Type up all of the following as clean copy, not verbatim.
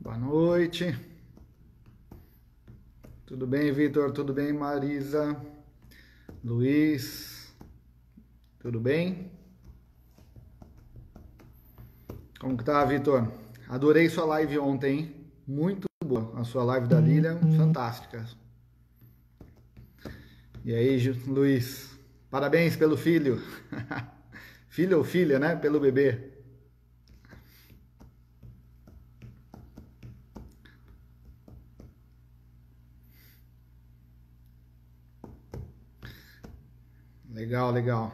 Boa noite. Tudo bem, Vitor? Tudo bem, Marisa? Luiz? Tudo bem? Como que tá, Vitor? Adorei sua live ontem, hein? Muito boa. A sua live da Lilian, fantástica. E aí, Luiz? Parabéns pelo filho. Filho ou filha, né? Pelo bebê. Legal, legal.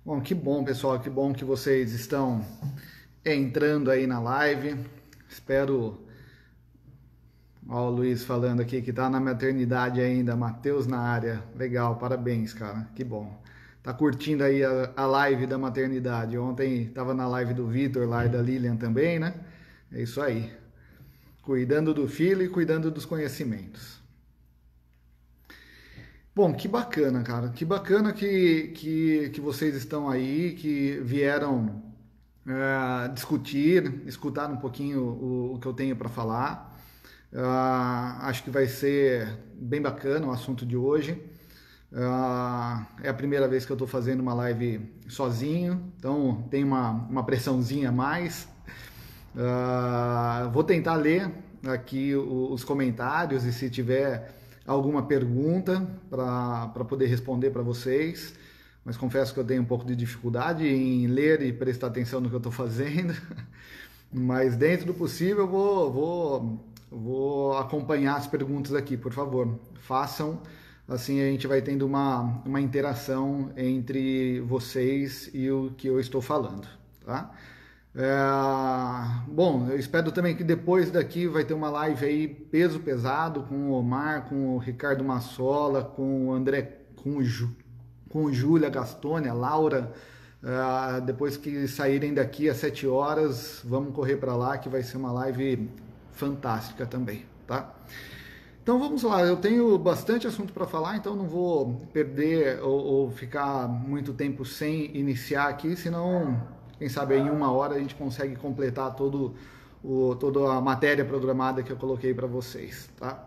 Bom, que bom, pessoal, que bom que vocês estão entrando aí na live. Espero. Ó, o Luiz falando aqui que tá na maternidade ainda, Matheus na área. Legal, parabéns, cara, que bom. Tá curtindo aí a live da maternidade. Ontem tava na live do Vitor lá e da Lilian também, né? É isso aí. Cuidando do filho e cuidando dos conhecimentos. Bom, que bacana, cara. Que bacana que vocês estão aí, que vieram discutir, escutar um pouquinho o que eu tenho para falar. Acho que vai ser bem bacana o assunto de hoje. É a primeira vez que eu estou fazendo uma live sozinho, então tem uma pressãozinha a mais. Vou tentar ler aqui os comentários e se tiver alguma pergunta para poder responder para vocês, mas confesso que eu tenho um pouco de dificuldade em ler e prestar atenção no que eu estou fazendo, mas dentro do possível eu vou acompanhar as perguntas aqui, por favor, façam, assim a gente vai tendo uma interação entre vocês e o que eu estou falando, tá? Bom, eu espero também que depois daqui vai ter uma live aí peso pesado com o Omar, com o Ricardo Massola, com o André, com o Júlia Gastone, a Laura. Depois que saírem daqui às 7 horas, vamos correr para lá que vai ser uma live fantástica também, tá? Então vamos lá, eu tenho bastante assunto para falar, então não vou perder ou ficar muito tempo sem iniciar aqui, senão, quem sabe em 1 hora a gente consegue completar toda a matéria programada que eu coloquei para vocês, tá?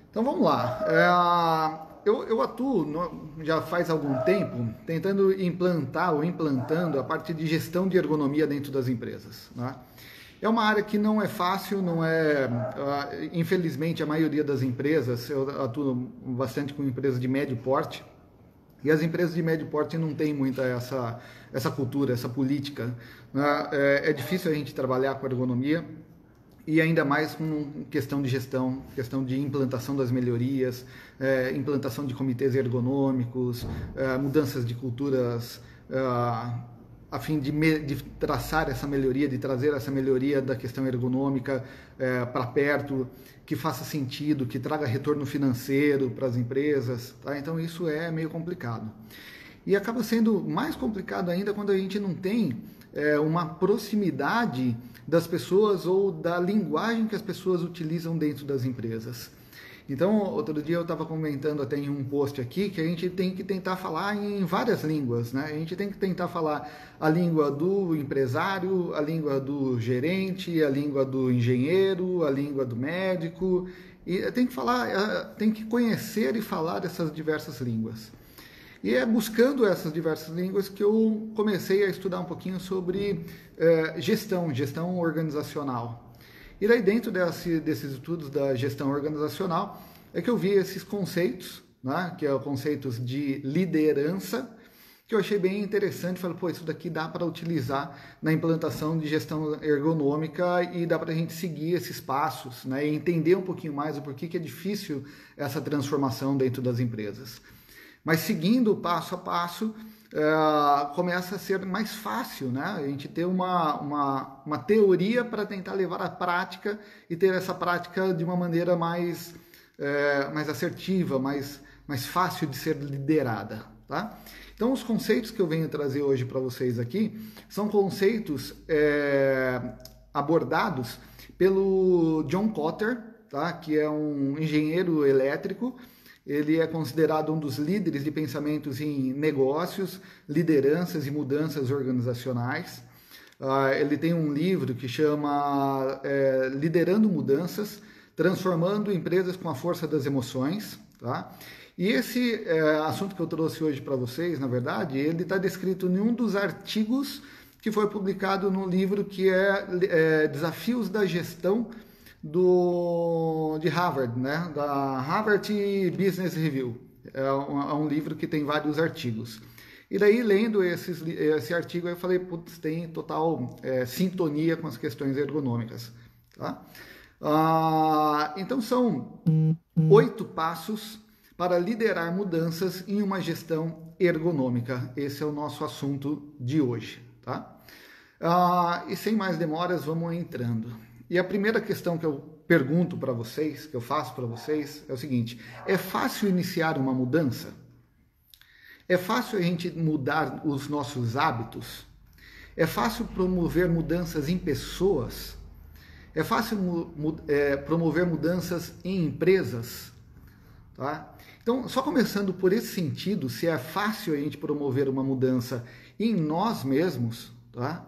Então vamos lá. Eu atuo já faz algum tempo tentando implantar ou implantando a parte de gestão de ergonomia dentro das empresas, né? É uma área que não é fácil, não é. Infelizmente, a maioria das empresas, eu atuo bastante com empresas de médio porte, e as empresas de médio porte não têm muita essa cultura, essa política, né? É difícil a gente trabalhar com ergonomia, e ainda mais com questão de gestão, questão de implantação das melhorias, implantação de comitês ergonômicos, mudanças de culturas, a fim de traçar essa melhoria, de trazer essa melhoria da questão ergonômica para perto, que faça sentido, que traga retorno financeiro para as empresas, tá? Então isso é meio complicado. E acaba sendo mais complicado ainda quando a gente não tem uma proximidade das pessoas ou da linguagem que as pessoas utilizam dentro das empresas. Então, outro dia eu estava comentando até em um post aqui que a gente tem que tentar falar em várias línguas, né? A gente tem que tentar falar a língua do empresário, a língua do gerente, a língua do engenheiro, a língua do médico, e tem que falar, tem que conhecer e falar essas diversas línguas. E é buscando essas diversas línguas que eu comecei a estudar um pouquinho sobre gestão organizacional. E daí dentro desses estudos da gestão organizacional é que eu vi esses conceitos, né, que é os conceitos de liderança, que eu achei bem interessante. Falei, pô, isso daqui dá para utilizar na implantação de gestão ergonômica e dá para a gente seguir esses passos, né, e entender um pouquinho mais o porquê que é difícil essa transformação dentro das empresas. Mas seguindo passo a passo, começa a ser mais fácil, né? A gente ter uma teoria para tentar levar à prática e ter essa prática de uma maneira mais assertiva, mais fácil de ser liderada, tá? Então, os conceitos que eu venho trazer hoje para vocês aqui são conceitos abordados pelo John Kotter, tá? Que é um engenheiro elétrico, Ele é considerado um dos líderes de pensamentos em negócios, lideranças e mudanças organizacionais. Ele tem um livro que chama Liderando Mudanças, Transformando Empresas com a Força das Emoções. Tá? E esse assunto que eu trouxe hoje para vocês, na verdade, ele está descrito em um dos artigos que foi publicado no livro que é Desafios da Gestão de Harvard, né? Da Harvard Business Review. É um livro que tem vários artigos. E daí, lendo esse artigo, eu falei, putz, tem total sintonia com as questões ergonômicas. Tá? Então, são 8 passos para liderar mudanças em uma gestão ergonômica. Esse é o nosso assunto de hoje. Tá? E sem mais demoras, vamos entrando. E a primeira questão que eu pergunto para vocês, que eu faço para vocês, é o seguinte: é fácil iniciar uma mudança? É fácil a gente mudar os nossos hábitos? É fácil promover mudanças em pessoas? É fácil promover mudanças em empresas? Tá? Então, só começando por esse sentido, se é fácil a gente promover uma mudança em nós mesmos, tá?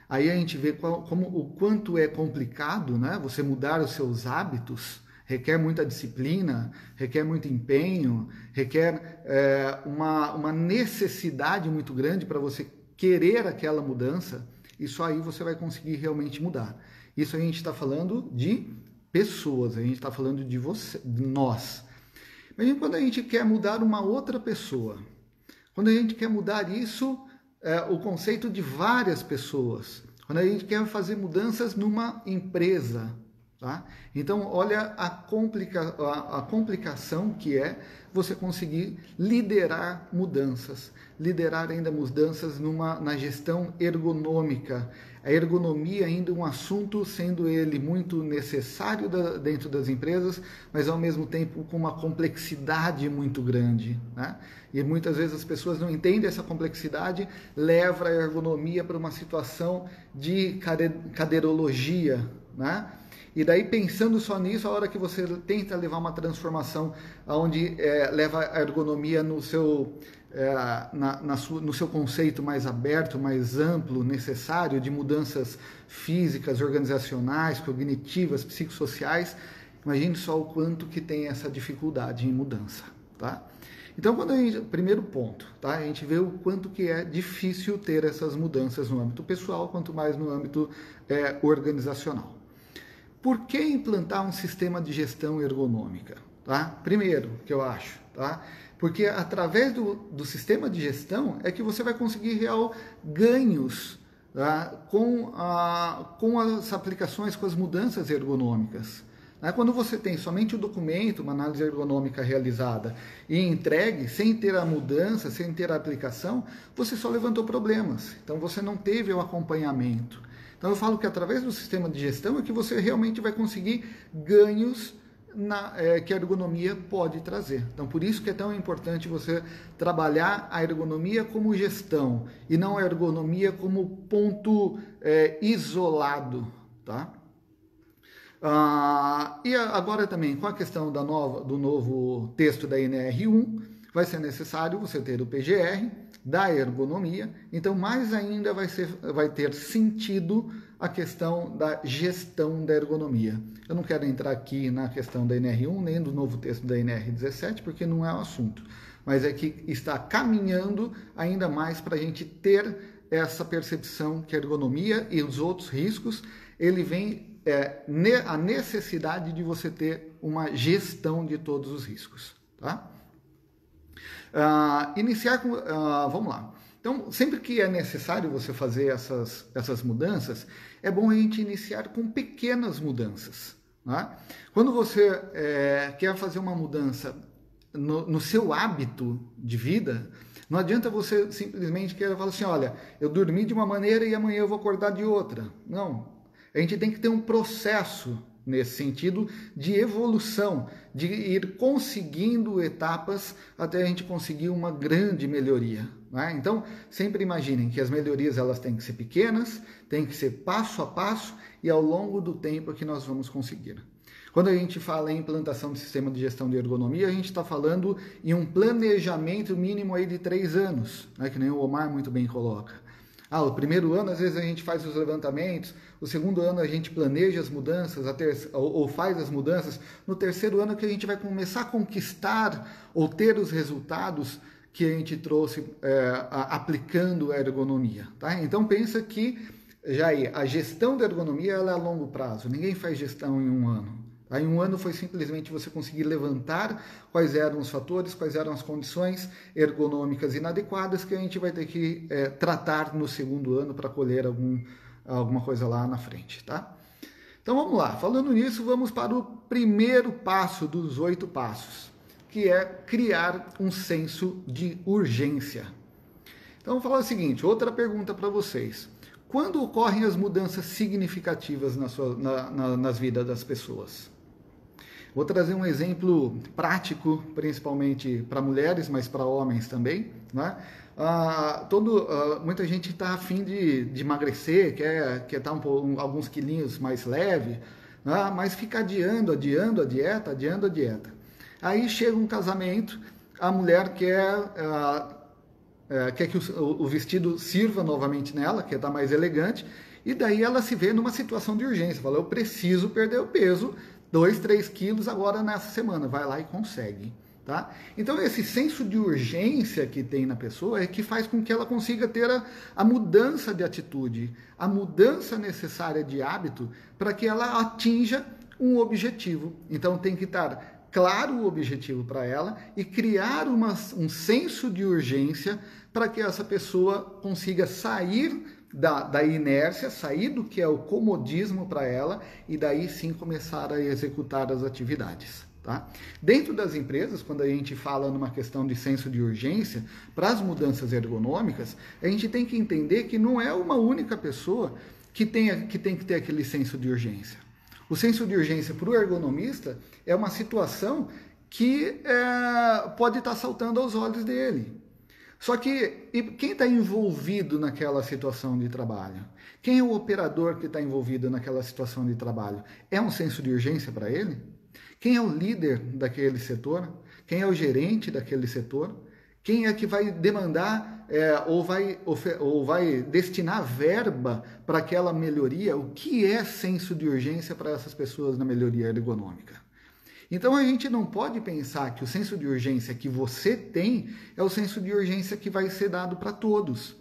Aí a gente vê o quanto é complicado, né? Você mudar os seus hábitos, requer muita disciplina, requer muito empenho, requer uma necessidade muito grande para você querer aquela mudança, e só aí você vai conseguir realmente mudar. Isso a gente está falando de pessoas, a gente está falando de nós. Mas quando a gente quer mudar uma outra pessoa, quando a gente quer mudar isso, o conceito de várias pessoas, quando a gente quer fazer mudanças numa empresa, tá? Então, olha a complicação que é você conseguir liderar mudanças, liderar ainda mudanças na gestão ergonômica. A ergonomia ainda é um assunto, sendo ele muito necessário dentro das empresas, mas ao mesmo tempo com uma complexidade muito grande, né? E muitas vezes as pessoas não entendem essa complexidade, leva a ergonomia para uma situação de cadeirologia, né? E daí, pensando só nisso, a hora que você tenta levar uma transformação onde leva a ergonomia no seu conceito mais aberto, mais amplo, necessário, de mudanças físicas, organizacionais, cognitivas, psicossociais, imagine só o quanto que tem essa dificuldade em mudança, tá? Então, primeiro ponto, tá? A gente vê o quanto que é difícil ter essas mudanças no âmbito pessoal, quanto mais no âmbito organizacional. Por que implantar um sistema de gestão ergonômica? Tá? Primeiro, que eu acho, tá? Porque através do sistema de gestão é que você vai conseguir real ganhos, tá? com as aplicações, com as mudanças ergonômicas. Quando você tem somente o documento, uma análise ergonômica realizada e entregue, sem ter a mudança, sem ter a aplicação, você só levantou problemas. Então você não teve o acompanhamento. Então eu falo que através do sistema de gestão é que você realmente vai conseguir ganhos que a ergonomia pode trazer. Então por isso que é tão importante você trabalhar a ergonomia como gestão e não a ergonomia como ponto isolado, tá? E agora também, com a questão do novo texto da NR1, vai ser necessário você ter o PGR da ergonomia, então mais ainda vai ter sentido a questão da gestão da ergonomia. Eu não quero entrar aqui na questão da NR1, nem do novo texto da NR17, porque não é o assunto, mas é que está caminhando ainda mais para a gente ter essa percepção que a ergonomia e os outros riscos, ele vem a necessidade de você ter uma gestão de todos os riscos, tá? Vamos lá. Então, sempre que é necessário você fazer essas mudanças, é bom a gente iniciar com pequenas mudanças, tá? Quando você quer fazer uma mudança no seu hábito de vida, não adianta você simplesmente querer falar assim, olha, eu dormi de uma maneira e amanhã eu vou acordar de outra. Não. A gente tem que ter um processo nesse sentido de evolução, de ir conseguindo etapas até a gente conseguir uma grande melhoria, né? Então, sempre imaginem que as melhorias elas têm que ser pequenas, têm que ser passo a passo e ao longo do tempo que nós vamos conseguir. Quando a gente fala em implantação de sistema de gestão de ergonomia, a gente está falando em um planejamento mínimo aí de 3 anos, né, que nem o Omar muito bem coloca. O primeiro ano, às vezes, a gente faz os levantamentos, o segundo ano a gente planeja as mudanças, ou faz as mudanças, no terceiro ano que a gente vai começar a conquistar ou ter os resultados que a gente trouxe aplicando a ergonomia. Tá? Então, pensa que a gestão da ergonomia ela é a longo prazo, ninguém faz gestão em um ano. Em um ano foi simplesmente você conseguir levantar quais eram os fatores, quais eram as condições ergonômicas inadequadas que a gente vai ter que tratar no segundo ano para colher alguma coisa lá na frente, tá? Então vamos lá, falando nisso, vamos para o primeiro passo dos 8 passos, que é criar um senso de urgência. Então vamos falar o seguinte, outra pergunta para vocês. Quando ocorrem as mudanças significativas nas vidas das pessoas? Vou trazer um exemplo prático, principalmente para mulheres, mas para homens também. Né? Muita gente está afim de emagrecer, quer estar alguns quilinhos mais leve, né? Mas fica adiando a dieta. Aí chega um casamento, a mulher quer que o vestido sirva novamente nela, quer estar mais elegante, e daí ela se vê numa situação de urgência, fala, eu preciso perder o peso, 2, 3 quilos agora nessa semana, vai lá e consegue. Tá? Então esse senso de urgência que tem na pessoa é que faz com que ela consiga ter a mudança de atitude, a mudança necessária de hábito para que ela atinja um objetivo. Então tem que estar claro o objetivo para ela e criar um senso de urgência para que essa pessoa consiga sair da inércia, sair do que é o comodismo para ela e daí sim começar a executar as atividades. Tá? Dentro das empresas, quando a gente fala numa questão de senso de urgência, para as mudanças ergonômicas, a gente tem que entender que não é uma única pessoa que tem que ter aquele senso de urgência. O senso de urgência para o ergonomista é uma situação que pode estar saltando aos olhos dele. Só que quem está envolvido naquela situação de trabalho? Quem é o operador que está envolvido naquela situação de trabalho? É um senso de urgência para ele? Quem é o líder daquele setor? Quem é o gerente daquele setor? Quem é que vai demandar ou vai destinar verba para aquela melhoria? O que é senso de urgência para essas pessoas na melhoria ergonômica? Então a gente não pode pensar que o senso de urgência que você tem é o senso de urgência que vai ser dado para todos.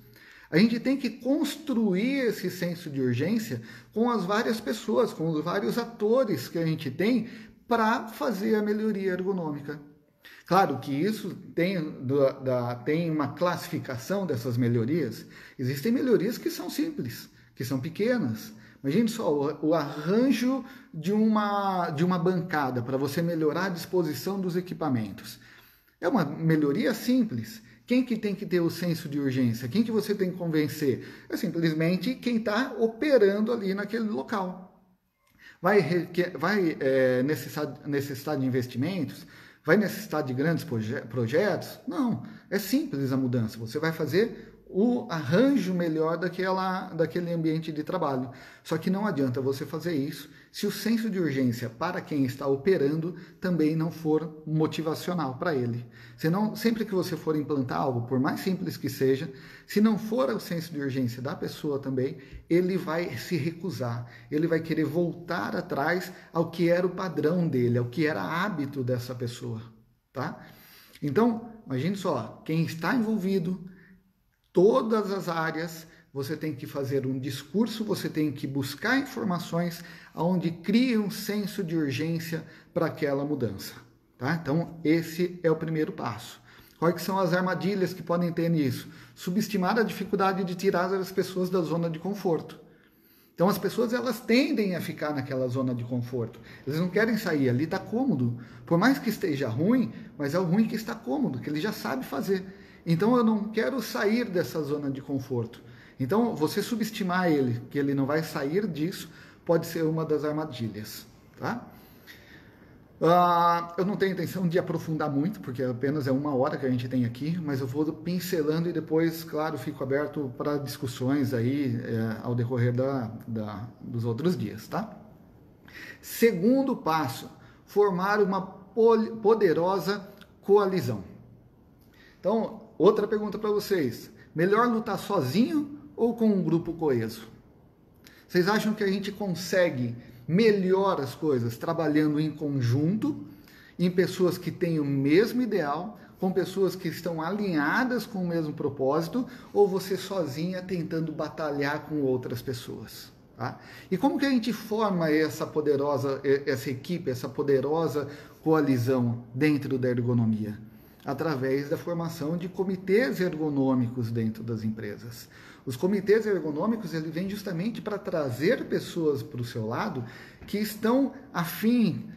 A gente tem que construir esse senso de urgência com as várias pessoas, com os vários atores que a gente tem para fazer a melhoria ergonômica. Claro que isso tem uma classificação dessas melhorias. Existem melhorias que são simples, que são pequenas. Imagine só o arranjo de uma bancada para você melhorar a disposição dos equipamentos. É uma melhoria simples. Quem que tem que ter o senso de urgência? Quem que você tem que convencer? É simplesmente quem está operando ali naquele local. Vai necessitar de investimentos? Vai necessitar de grandes projetos? Não, é simples a mudança. Você vai fazer o arranjo melhor daquele ambiente de trabalho. Só que não adianta você fazer isso se o senso de urgência para quem está operando também não for motivacional para ele. Senão, sempre que você for implantar algo, por mais simples que seja, se não for o senso de urgência da pessoa também, ele vai se recusar, ele vai querer voltar atrás ao que era o padrão dele, ao que era hábito dessa pessoa. Tá? Então, imagine só, quem está envolvido, todas as áreas, você tem que fazer um discurso, você tem que buscar informações onde cria um senso de urgência para aquela mudança. Tá? Então, esse é o primeiro passo. Quais são as armadilhas que podem ter nisso? Subestimar a dificuldade de tirar as pessoas da zona de conforto. Então, as pessoas elas tendem a ficar naquela zona de conforto. Eles não querem sair, ali está cômodo. Por mais que esteja ruim, mas é o ruim que está cômodo, que ele já sabe fazer. Então eu não quero sair dessa zona de conforto. Então você subestimar ele, que ele não vai sair disso, pode ser uma das armadilhas. Tá? Eu não tenho intenção de aprofundar muito, porque apenas é 1 hora que a gente tem aqui, mas eu vou pincelando e depois, claro, fico aberto para discussões aí ao decorrer dos outros dias. Tá? Segundo passo, formar uma poderosa coalizão. Então, outra pergunta para vocês. Melhor lutar sozinho ou com um grupo coeso? Vocês acham que a gente consegue melhor as coisas trabalhando em conjunto, em pessoas que têm o mesmo ideal, com pessoas que estão alinhadas com o mesmo propósito, ou você sozinha tentando batalhar com outras pessoas? Tá? E como que a gente forma essa equipe, essa poderosa coalizão dentro da ergonomia? Através da formação de comitês ergonômicos dentro das empresas. Os comitês ergonômicos, ele vêm justamente para trazer pessoas para o seu lado que estão afim,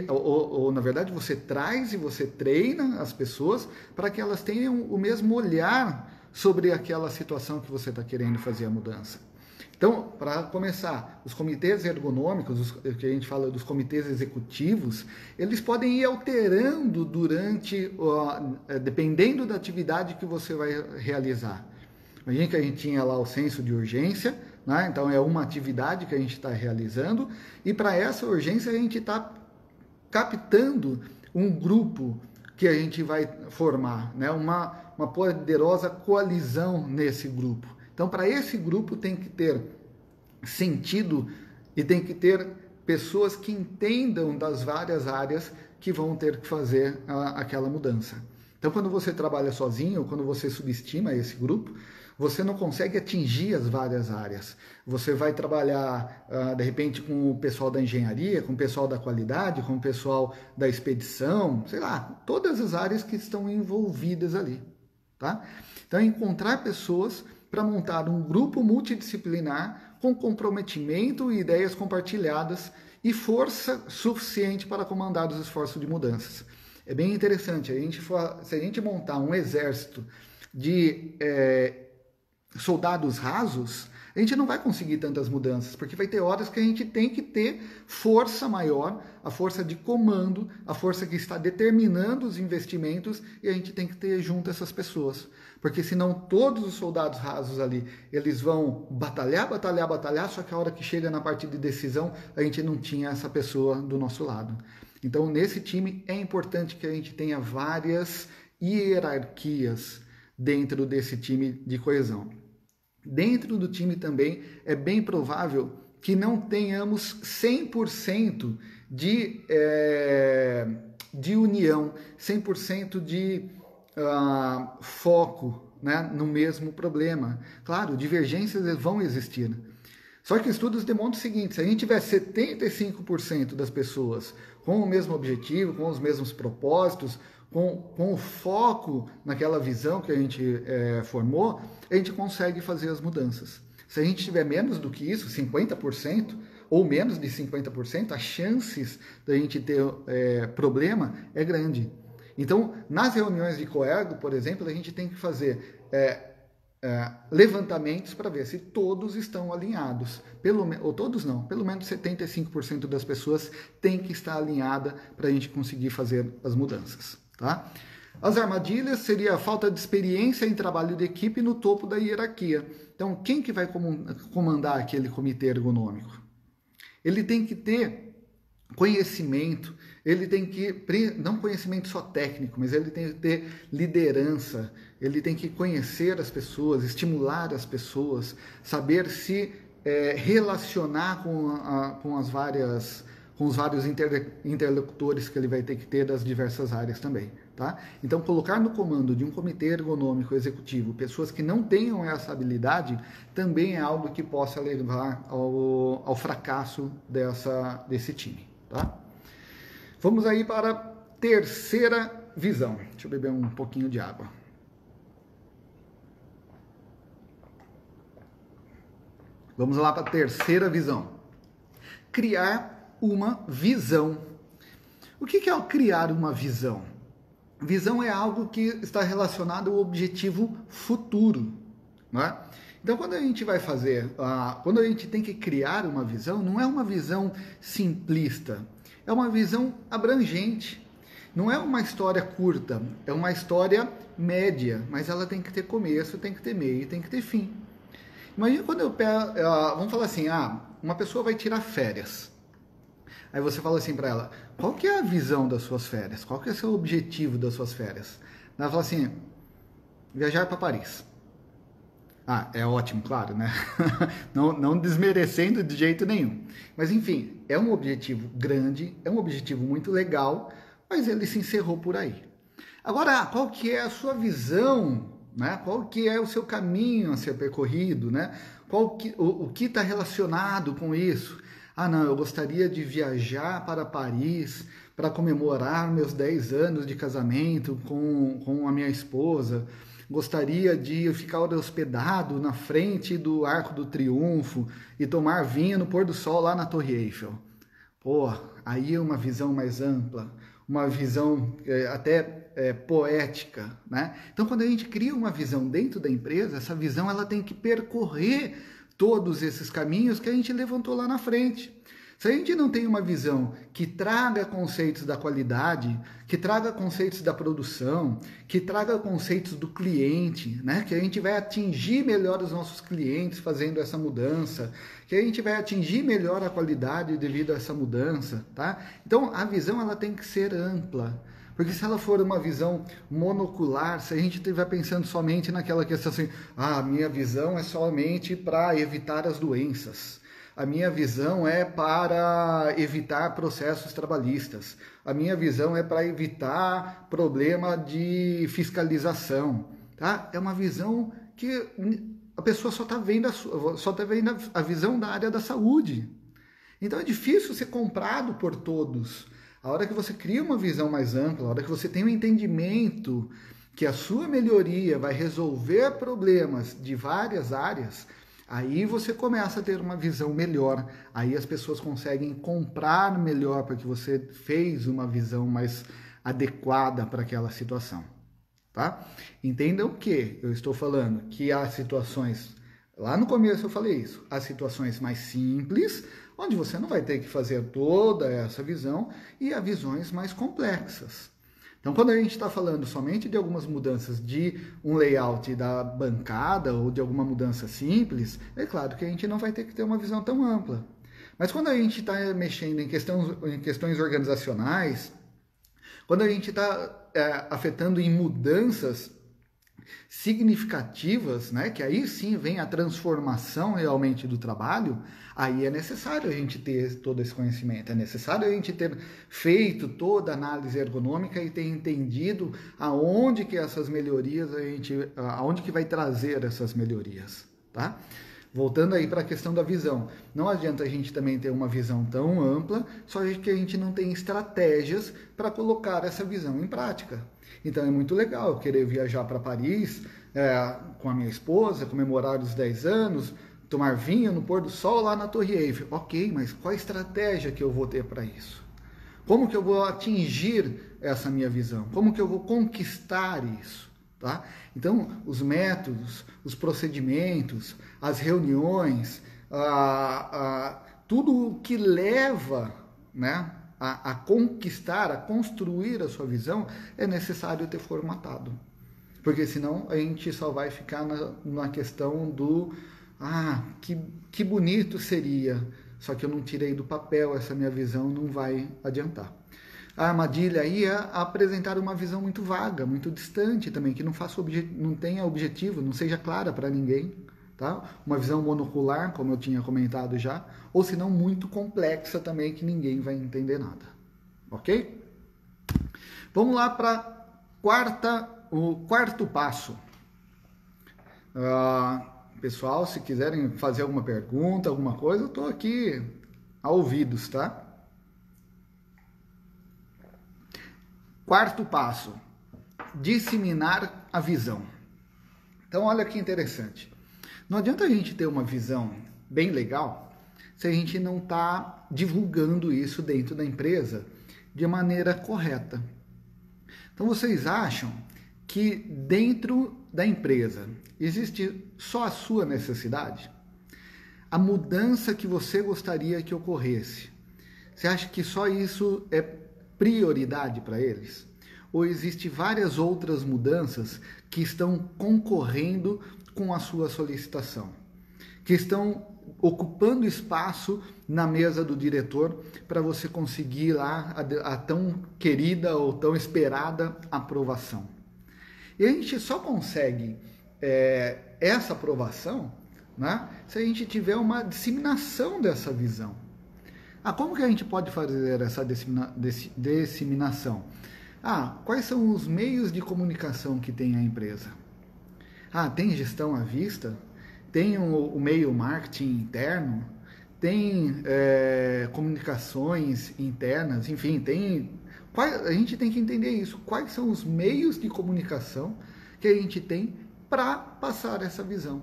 ou na verdade você traz e você treina as pessoas para que elas tenham o mesmo olhar sobre aquela situação que você está querendo fazer a mudança. Então, para começar, os comitês ergonômicos, que a gente fala dos comitês executivos, eles podem ir alterando dependendo da atividade que você vai realizar. Imagina que a gente tinha lá o senso de urgência, né? Então é uma atividade que a gente está realizando, e para essa urgência a gente está captando um grupo que a gente vai formar, né? Uma poderosa coalizão nesse grupo. Então, para esse grupo tem que ter sentido e tem que ter pessoas que entendam das várias áreas que vão ter que fazer aquela mudança. Então, quando você trabalha sozinho, ou quando você subestima esse grupo, você não consegue atingir as várias áreas. Você vai trabalhar, de repente, com o pessoal da engenharia, com o pessoal da qualidade, com o pessoal da expedição, sei lá, todas as áreas que estão envolvidas ali. Tá? Então, encontrar pessoas para montar um grupo multidisciplinar com comprometimento e ideias compartilhadas e força suficiente para comandar os esforços de mudanças. É bem interessante, se a gente montar um exército de soldados rasos, a gente não vai conseguir tantas mudanças, porque vai ter horas que a gente tem que ter força maior, a força de comando, a força que está determinando os investimentos, e a gente tem que ter junto essas pessoas. Porque senão todos os soldados rasos ali, eles vão batalhar, só que a hora que chega na parte de decisão, a gente não tinha essa pessoa do nosso lado. Então, nesse time, é importante que a gente tenha várias hierarquias dentro desse time de coesão. Dentro do time também é bem provável que não tenhamos 100% de união, 100% de foco, né, no mesmo problema. Claro, divergências vão existir. Só que estudos demonstram o seguinte: se a gente tiver 75% das pessoas com o mesmo objetivo, com os mesmos propósitos, com o foco naquela visão que a gente formou, a gente consegue fazer as mudanças. Se a gente tiver menos do que isso, 50%, ou menos de 50%, as chances da gente ter problema é grande. Então, nas reuniões de coergo, por exemplo, a gente tem que fazer levantamentos para ver se todos estão alinhados. Ou todos não, pelo menos 75% das pessoas tem que estar alinhada para a gente conseguir fazer as mudanças. Tá? As armadilhas seria a falta de experiência em trabalho de equipe no topo da hierarquia. Então, quem que vai comandar aquele comitê ergonômico? Ele tem que ter conhecimento, ele tem que, não conhecimento só técnico, mas ele tem que ter liderança, ele tem que conhecer as pessoas, estimular as pessoas, saber se relacionar com os vários interlocutores que ele vai ter que ter das diversas áreas também. Tá? Então, colocar no comando de um comitê ergonômico executivo pessoas que não tenham essa habilidade também é algo que possa levar ao fracasso desse time. Tá? Vamos aí para a terceira visão. Deixa eu beber um pouquinho de água. Vamos lá para a terceira visão. Criar uma visão. O que é criar uma visão? Visão é algo que está relacionado ao objetivo futuro, não é? Então, quando a gente vai fazer, quando a gente tem que criar uma visão, não é uma visão simplista, é uma visão abrangente. Não é uma história curta, é uma história média, mas ela tem que ter começo, tem que ter meio e tem que ter fim. Imagina quando vamos falar assim, uma pessoa vai tirar férias. Aí você fala assim para ela, qual que é a visão das suas férias? Qual que é o seu objetivo das suas férias? Ela fala assim, viajar para Paris. Ah, é ótimo, claro, né? Não desmerecendo de jeito nenhum. Mas enfim, é um objetivo grande, é um objetivo muito legal, mas ele se encerrou por aí. Agora, qual que é a sua visão, né? Qual que é o seu caminho a ser percorrido, né? O que está relacionado com isso? Ah, não, eu gostaria de viajar para Paris para comemorar meus 10 anos de casamento com a minha esposa. Gostaria de ficar hospedado na frente do Arco do Triunfo e tomar vinho no pôr do sol lá na Torre Eiffel. Pô, aí é uma visão mais ampla, uma visão até poética, né? Então, quando a gente cria uma visão dentro da empresa, essa visão ela tem que percorrer todos esses caminhos que a gente levantou lá na frente. Se a gente não tem uma visão que traga conceitos da qualidade, que traga conceitos da produção, que traga conceitos do cliente, né? Que a gente vai atingir melhor os nossos clientes fazendo essa mudança, que a gente vai atingir melhor a qualidade devido a essa mudança, tá? Então, a visão ela tem que ser ampla. Porque se ela for uma visão monocular, se a gente estiver pensando somente naquela questão assim, a minha visão é somente para evitar as doenças. A minha visão é para evitar processos trabalhistas. A minha visão é para evitar problema de fiscalização. Tá? É uma visão que a pessoa só está vendo, a visão da área da saúde. Então é difícil ser comprado por todos. A hora que você cria uma visão mais ampla, a hora que você tem um entendimento que a sua melhoria vai resolver problemas de várias áreas, aí você começa a ter uma visão melhor, aí as pessoas conseguem comprar melhor porque você fez uma visão mais adequada para aquela situação, tá? Entendam que eu estou falando que há situações, lá no começo eu falei isso, há situações mais simples, onde você não vai ter que fazer toda essa visão, e há visões mais complexas. Então, quando a gente está falando somente de algumas mudanças de um layout da bancada ou de alguma mudança simples, é claro que a gente não vai ter que ter uma visão tão ampla. Mas quando a gente está mexendo em questões organizacionais, quando a gente está afetando em mudanças significativas, né, que aí sim vem a transformação realmente do trabalho, aí é necessário a gente ter todo esse conhecimento, é necessário a gente ter feito toda a análise ergonômica e ter entendido aonde que essas melhorias aonde que vai trazer essas melhorias, tá? Voltando aí para a questão da visão, não adianta a gente também ter uma visão tão ampla, só que a gente não tem estratégias para colocar essa visão em prática. Então é muito legal eu querer viajar para Paris com a minha esposa, comemorar os 10 anos, tomar vinho no pôr do sol lá na Torre Eiffel. Ok, mas qual a estratégia que eu vou ter para isso? Como que eu vou atingir essa minha visão? Como que eu vou conquistar isso? Tá? Então, os métodos, os procedimentos, as reuniões, tudo o que leva, né, a conquistar, a construir a sua visão, é necessário ter formatado. Porque senão a gente só vai ficar na questão do que bonito seria, só que eu não tirei do papel essa minha visão, não vai adiantar. A armadilha aí é apresentar uma visão muito vaga, muito distante também, que não tenha objetivo, não seja clara para ninguém, tá? Uma visão monocular, como eu tinha comentado já, ou se não muito complexa também, que ninguém vai entender nada, ok? Vamos lá para o quarto passo. Pessoal, se quiserem fazer alguma pergunta, alguma coisa, eu estou aqui a ouvidos, tá? Quarto passo, disseminar a visão. Então, olha que interessante. Não adianta a gente ter uma visão bem legal se a gente não está divulgando isso dentro da empresa de maneira correta. Então, vocês acham que dentro da empresa existe só a sua necessidade? A mudança que você gostaria que ocorresse, você acha que só isso é prioridade para eles? Ou existem várias outras mudanças que estão concorrendo com a sua solicitação? que estão ocupando espaço na mesa do diretor para você conseguir lá a tão querida ou tão esperada aprovação. E a gente só consegue essa aprovação, né, se a gente tiver uma disseminação dessa visão. Como que a gente pode fazer essa disseminação? Quais são os meios de comunicação que tem a empresa? Tem gestão à vista? Tem o meio marketing interno? Tem comunicações internas? Enfim, a gente tem que entender isso. Quais são os meios de comunicação que a gente tem para passar essa visão?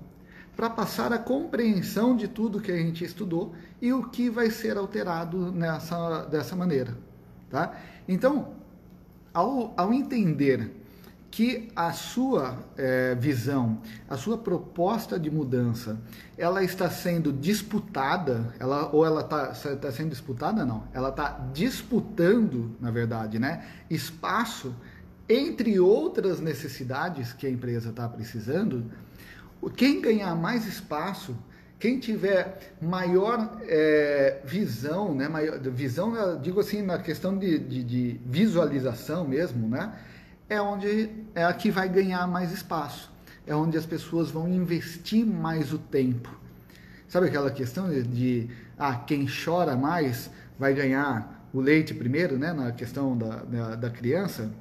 Para passar a compreensão de tudo que a gente estudou e o que vai ser alterado dessa maneira. Tá? Então, ao entender que a sua visão, a sua proposta de mudança, ela está sendo disputada, ela está sendo disputada, não, ela está disputando, na verdade, né, espaço entre outras necessidades que a empresa está precisando. Quem ganhar mais espaço, quem tiver maior visão, né, visão, eu digo assim, na questão de visualização mesmo, né, é a que vai ganhar mais espaço, é onde as pessoas vão investir mais o tempo. Sabe aquela questão de quem chora mais vai ganhar o leite primeiro, né, na questão da criança?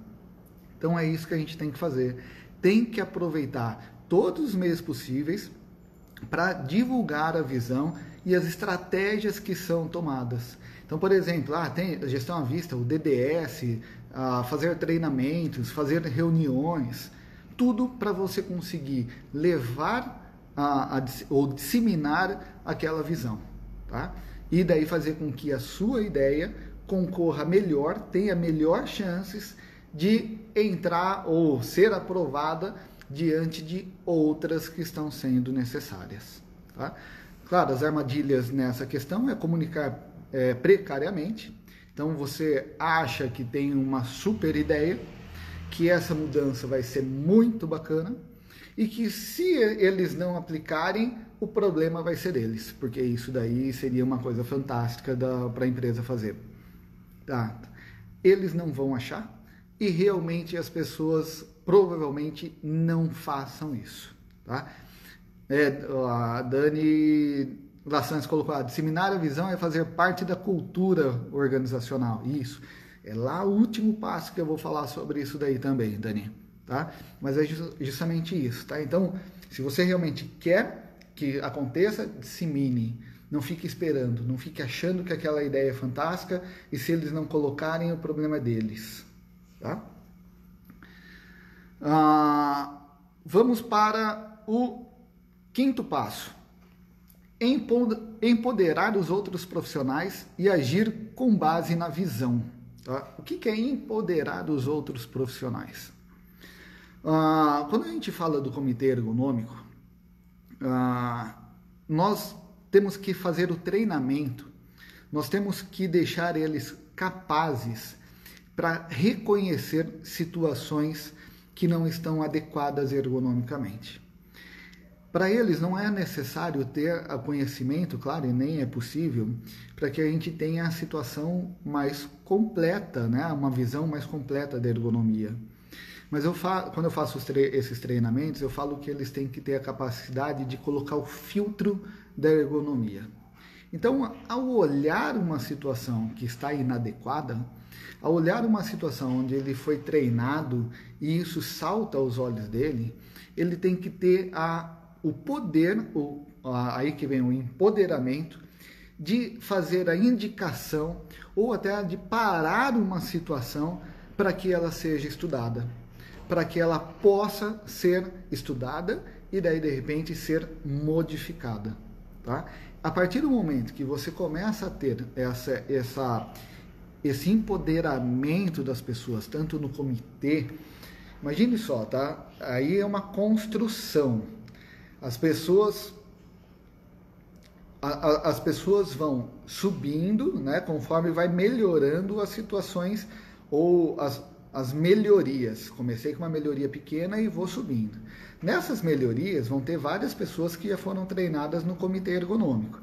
Então é isso que a gente tem que fazer, tem que aproveitar todos os meios possíveis para divulgar a visão e as estratégias que são tomadas. Então, por exemplo, tem a gestão à vista, o DDS, fazer treinamentos, fazer reuniões, tudo para você conseguir levar ou disseminar aquela visão, tá? E daí fazer com que a sua ideia concorra melhor, tenha melhor chances de entrar ou ser aprovada diante de outras que estão sendo necessárias. Tá? Claro, as armadilhas nessa questão é comunicar precariamente. Então você acha que tem uma super ideia, que essa mudança vai ser muito bacana e que se eles não aplicarem, o problema vai ser deles, porque isso daí seria uma coisa fantástica para a empresa fazer. Tá? Eles não vão achar e realmente as pessoas provavelmente não façam isso. Tá? A Dani Lassans colocou, disseminar a visão é fazer parte da cultura organizacional. Isso. É lá o último passo que eu vou falar sobre isso daí também, Dani. Tá? Mas é justamente isso. Tá? Então, se você realmente quer que aconteça, dissemine. Não fique esperando, não fique achando que aquela ideia é fantástica e se eles não colocarem, o problema é deles. Tá? Vamos para o quinto passo. Empoderar os outros profissionais e agir com base na visão. Tá? O que é empoderar os outros profissionais? Quando a gente fala do comitê ergonômico, nós temos que fazer o treinamento, nós temos que deixar eles capazes para reconhecer situações que não estão adequadas ergonomicamente. Para eles não é necessário ter conhecimento, claro, e nem é possível, para que a gente tenha a situação mais completa, né? Uma visão mais completa da ergonomia. Mas quando eu faço esses treinamentos, eu falo que eles têm que ter a capacidade de colocar o filtro da ergonomia. Então, ao olhar uma situação que está inadequada, ao olhar uma situação onde ele foi treinado e isso salta aos olhos dele, ele tem que ter o poder, aí que vem o empoderamento, de fazer a indicação ou até de parar uma situação para que ela seja estudada, para que ela possa ser estudada e daí de repente ser modificada. Tá? A partir do momento que você começa a ter esse empoderamento das pessoas, tanto no comitê, imagine só, tá? Aí é uma construção. As pessoas vão subindo, né, conforme vai melhorando as situações ou as melhorias. Comecei com uma melhoria pequena e vou subindo. Nessas melhorias vão ter várias pessoas que já foram treinadas no comitê ergonômico.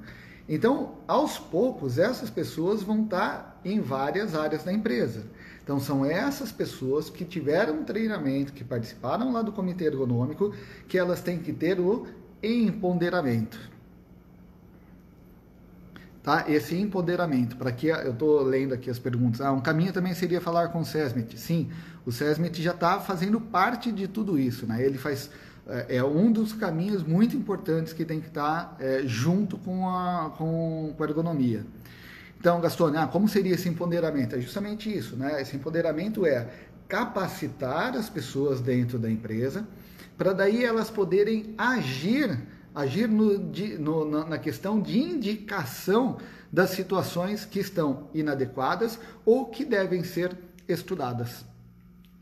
Então, aos poucos, essas pessoas vão estar em várias áreas da empresa. Então, são essas pessoas que tiveram um treinamento, que participaram lá do comitê ergonômico, que elas têm que ter o empoderamento. Tá? Esse empoderamento, para que eu estou lendo aqui as perguntas. Um caminho também seria falar com o SESMIT. Sim, o SESMIT já está fazendo parte de tudo isso, né? Ele faz um dos caminhos muito importantes que tem que estar junto com a ergonomia. Então, Gastone, como seria esse empoderamento? É justamente isso, né? Esse empoderamento é capacitar as pessoas dentro da empresa para daí elas poderem agir na questão de indicação das situações que estão inadequadas ou que devem ser estudadas,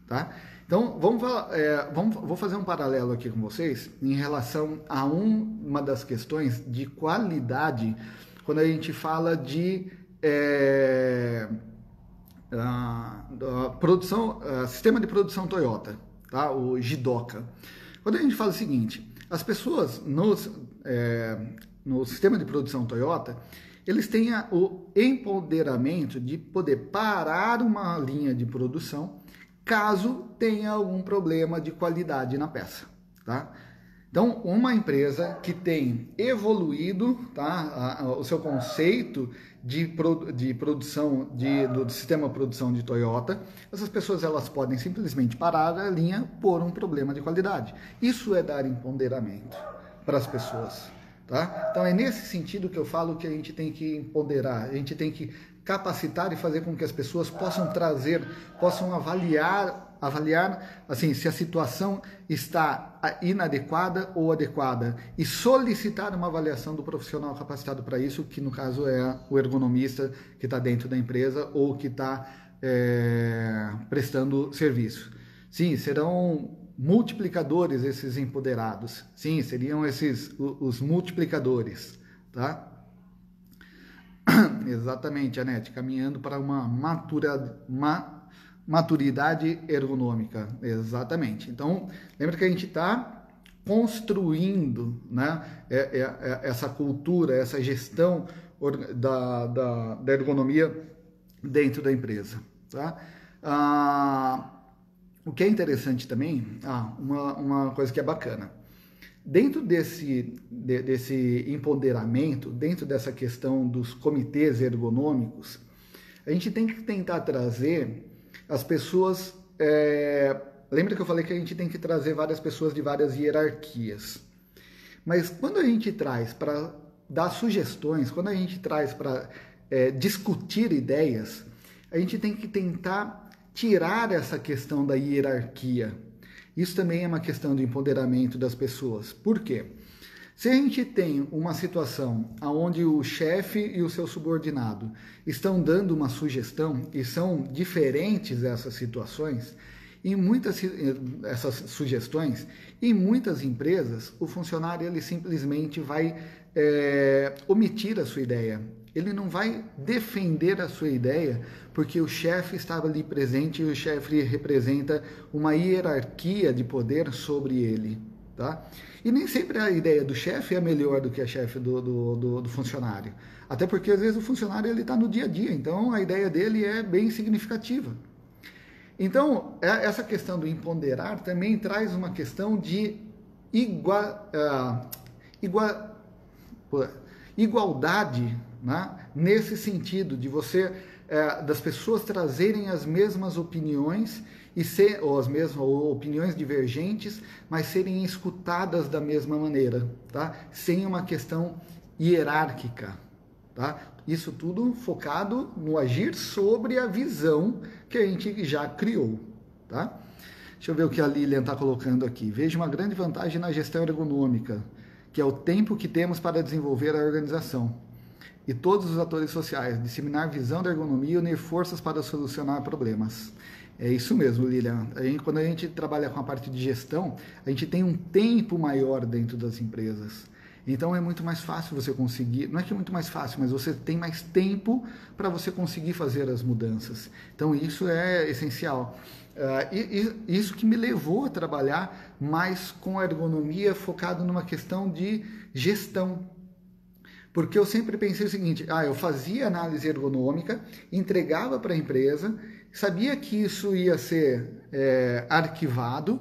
tá? Então, vou fazer um paralelo aqui com vocês em relação a uma das questões de qualidade quando a gente fala de sistema de produção Toyota, tá? O Jidoka. Quando a gente fala o seguinte, as pessoas no sistema de produção Toyota, eles têm o empoderamento de poder parar uma linha de produção caso tenha algum problema de qualidade na peça, tá? Então, uma empresa que tem evoluído, tá, o seu conceito de produção do sistema de produção de Toyota, essas pessoas elas podem simplesmente parar a linha por um problema de qualidade. Isso é dar empoderamento para as pessoas, tá? Então, é nesse sentido que eu falo que a gente tem que empoderar, a gente tem que capacitar e fazer com que as pessoas possam avaliar assim, se a situação está inadequada ou adequada e solicitar uma avaliação do profissional capacitado para isso, que no caso é o ergonomista que está dentro da empresa ou que está prestando serviço. Sim, serão multiplicadores esses empoderados. Sim, seriam os multiplicadores, tá? Exatamente, Anete, caminhando para uma maturidade ergonômica, exatamente. Então, lembra que a gente está construindo, né, essa cultura, essa gestão da ergonomia dentro da empresa, tá? O que é interessante também, uma coisa que é bacana, dentro desse empoderamento, dentro dessa questão dos comitês ergonômicos, a gente tem que tentar trazer as pessoas... lembra que eu falei que a gente tem que trazer várias pessoas de várias hierarquias. Mas quando a gente traz para dar sugestões, quando a gente traz para discutir ideias, a gente tem que tentar tirar essa questão da hierarquia. Isso também é uma questão de empoderamento das pessoas. Por quê? Se a gente tem uma situação onde o chefe e o seu subordinado estão dando uma sugestão e são diferentes essas situações, essas sugestões, em muitas empresas, o funcionário ele simplesmente vai omitir a sua ideia. Ele não vai defender a sua ideia porque o chefe estava ali presente e o chefe representa uma hierarquia de poder sobre ele, tá? E nem sempre a ideia do chefe é melhor do que a chefe do funcionário. Até porque às vezes o funcionário ele está no dia a dia, então a ideia dele é bem significativa. Então, essa questão do empoderar também traz uma questão de igualdade, né? Nesse sentido de das pessoas trazerem as mesmas opiniões ou as mesmas opiniões divergentes, mas serem escutadas da mesma maneira, tá? Sem uma questão hierárquica, tá? Isso tudo focado no agir sobre a visão que a gente já criou, tá? Deixa eu ver o que a Lilian está colocando aqui. Vejo uma grande vantagem na gestão ergonômica, que é o tempo que temos para desenvolver a organização. E todos os atores sociais, disseminar visão da ergonomia e unir forças para solucionar problemas. É isso mesmo, Lilian. Quando a gente trabalha com a parte de gestão, a gente tem um tempo maior dentro das empresas. Então é muito mais fácil você conseguir, não é que é muito mais fácil, mas você tem mais tempo para você conseguir fazer as mudanças. Então isso é essencial. Isso que me levou a trabalhar mais com a ergonomia focado numa questão de gestão. Porque eu sempre pensei o seguinte, eu fazia análise ergonômica, entregava para a empresa, sabia que isso ia ser arquivado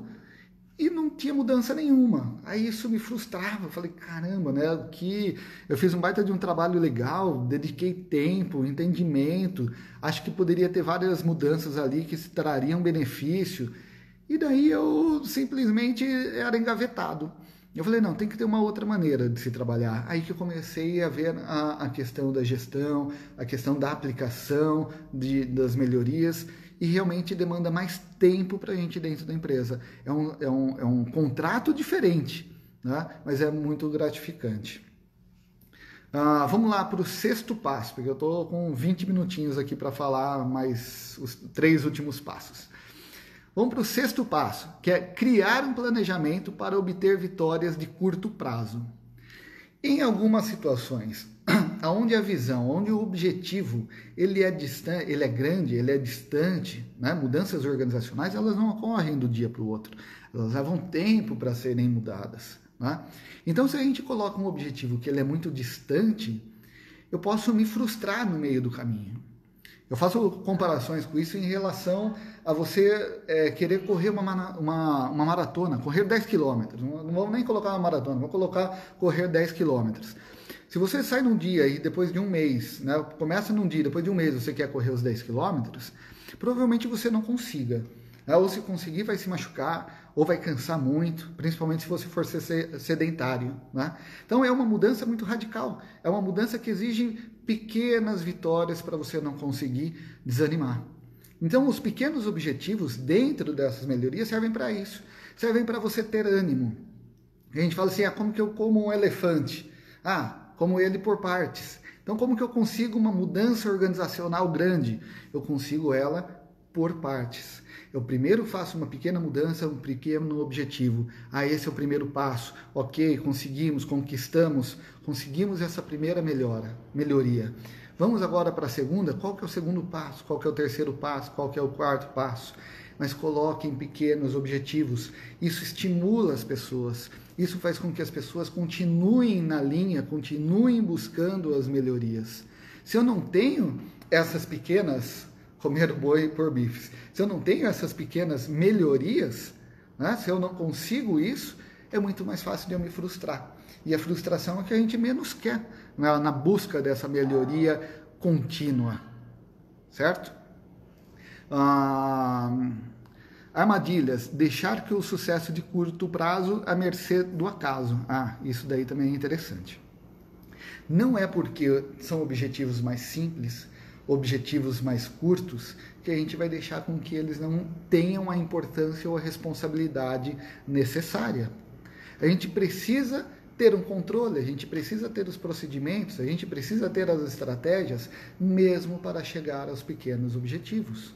e não tinha mudança nenhuma. Aí isso me frustrava, eu falei, caramba, né? Que eu fiz um baita de um trabalho legal, dediquei tempo, entendimento, acho que poderia ter várias mudanças ali que trariam benefício, e daí eu simplesmente era engavetado. Eu falei, não, tem que ter uma outra maneira de se trabalhar. Aí que eu comecei a ver a questão da gestão, a questão da aplicação das melhorias, e realmente demanda mais tempo para a gente dentro da empresa. É um contrato diferente, né? Mas é muito gratificante. Vamos lá para o 6º passo, porque eu estou com 20 minutinhos aqui para falar mais os 3 últimos passos. Vamos para o 6º passo, que é criar um planejamento para obter vitórias de curto prazo. Em algumas situações, onde a visão, onde o objetivo ele é distante, ele é grande, ele é distante, né? Mudanças organizacionais elas não ocorrem do dia para o outro, elas levam tempo para serem mudadas, né? Então, se a gente coloca um objetivo que ele é muito distante, eu posso me frustrar no meio do caminho. Eu faço comparações com isso em relação a você querer correr uma maratona, correr 10 quilômetros. Não vamos nem colocar uma maratona, vou colocar correr 10 quilômetros. Se você sai num dia e depois de um mês, né, começa num dia, depois de um mês você quer correr os 10 quilômetros, provavelmente você não consiga. Ou se conseguir vai se machucar, ou vai cansar muito, principalmente se você for ser sedentário, né? Então é uma mudança muito radical, é uma mudança que exige pequenas vitórias para você não conseguir desanimar. Então os pequenos objetivos dentro dessas melhorias servem para isso, servem para você ter ânimo. A gente fala assim, como que eu como um elefante? Como ele por partes. Então como que eu consigo uma mudança organizacional grande? Eu consigo ela por partes. Eu primeiro faço uma pequena mudança, um pequeno objetivo. Esse é o primeiro passo. Ok, conseguimos essa primeira melhoria. Vamos agora para a segunda. Qual que é o segundo passo? Qual que é o terceiro passo? Qual que é o quarto passo? Mas coloquem pequenos objetivos. Isso estimula as pessoas. Isso faz com que as pessoas continuem na linha, continuem buscando as melhorias. Se eu não tenho essas pequenas... comer boi por bifes. Se eu não tenho essas pequenas melhorias, né, se eu não consigo isso, é muito mais fácil de eu me frustrar. E a frustração é o que a gente menos quer, né, na busca dessa melhoria contínua. Certo? Armadilhas. Deixar que o sucesso de curto prazo à mercê do acaso. Isso daí também é interessante. Não é porque são objetivos mais simples, objetivos mais curtos, que a gente vai deixar com que eles não tenham a importância ou a responsabilidade necessária. A gente precisa ter um controle, a gente precisa ter os procedimentos, a gente precisa ter as estratégias, mesmo para chegar aos pequenos objetivos.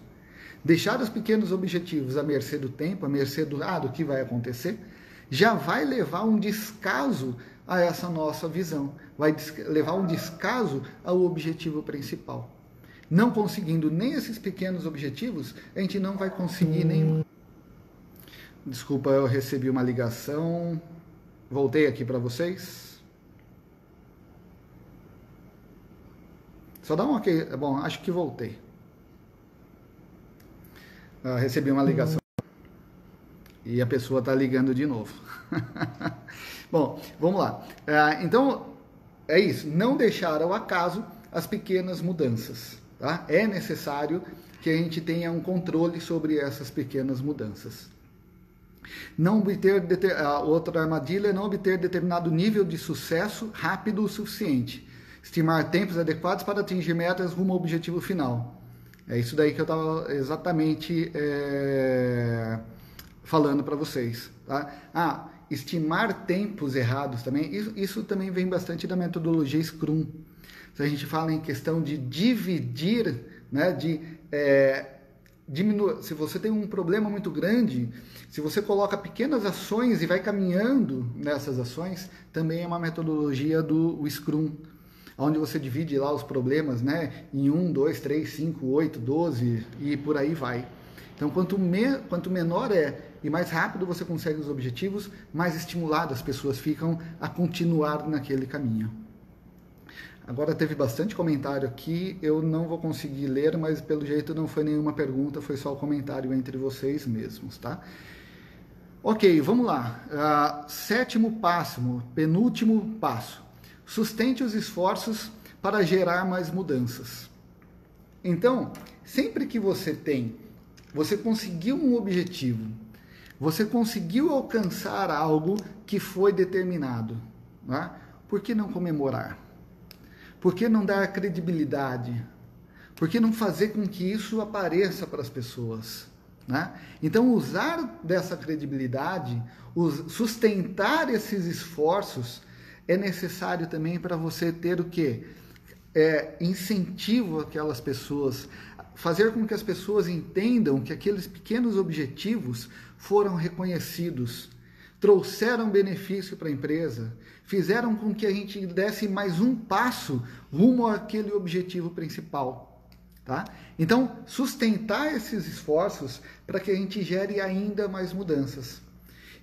Deixar os pequenos objetivos à mercê do tempo, à mercê do que vai acontecer, já vai levar um descaso a essa nossa visão, vai levar um descaso ao objetivo principal. Não conseguindo nem esses pequenos objetivos, a gente não vai conseguir nenhum. Desculpa, eu recebi uma ligação. Voltei aqui para vocês. Só dá um ok. Bom, acho que voltei. Recebi uma ligação. E a pessoa está ligando de novo. Bom, vamos lá. Então, é isso. Não deixar ao acaso as pequenas mudanças. Tá? É necessário que a gente tenha um controle sobre essas pequenas mudanças. Não obter outra armadilha é não obter determinado nível de sucesso rápido o suficiente. Estimar tempos adequados para atingir metas rumo ao objetivo final. É isso daí que eu estava exatamente falando para vocês. Tá? Estimar tempos errados também. Isso também vem bastante da metodologia Scrum. Se a gente fala em questão de dividir, né, de se você tem um problema muito grande, se você coloca pequenas ações e vai caminhando nessas ações, também é uma metodologia do Scrum, onde você divide lá os problemas, né, em 1, 2, 3, 5, 8, 12 e por aí vai. Então, quanto menor é e mais rápido você consegue os objetivos, mais estimuladas as pessoas ficam a continuar naquele caminho. Agora teve bastante comentário aqui, eu não vou conseguir ler, mas pelo jeito não foi nenhuma pergunta, foi só o comentário entre vocês mesmos, tá? Ok, vamos lá. Sétimo passo, penúltimo passo. Sustente os esforços para gerar mais mudanças. Então, sempre que você conseguiu um objetivo, você conseguiu alcançar algo que foi determinado, né? Por que não comemorar? Por que não dar credibilidade? Por que não fazer com que isso apareça para as pessoas? Né? Então, usar dessa credibilidade, sustentar esses esforços, é necessário também para você ter o quê? Incentivo àquelas pessoas, fazer com que as pessoas entendam que aqueles pequenos objetivos foram reconhecidos, trouxeram benefício para a empresa, fizeram com que a gente desse mais um passo rumo àquele objetivo principal. Tá? Então, sustentar esses esforços para que a gente gere ainda mais mudanças.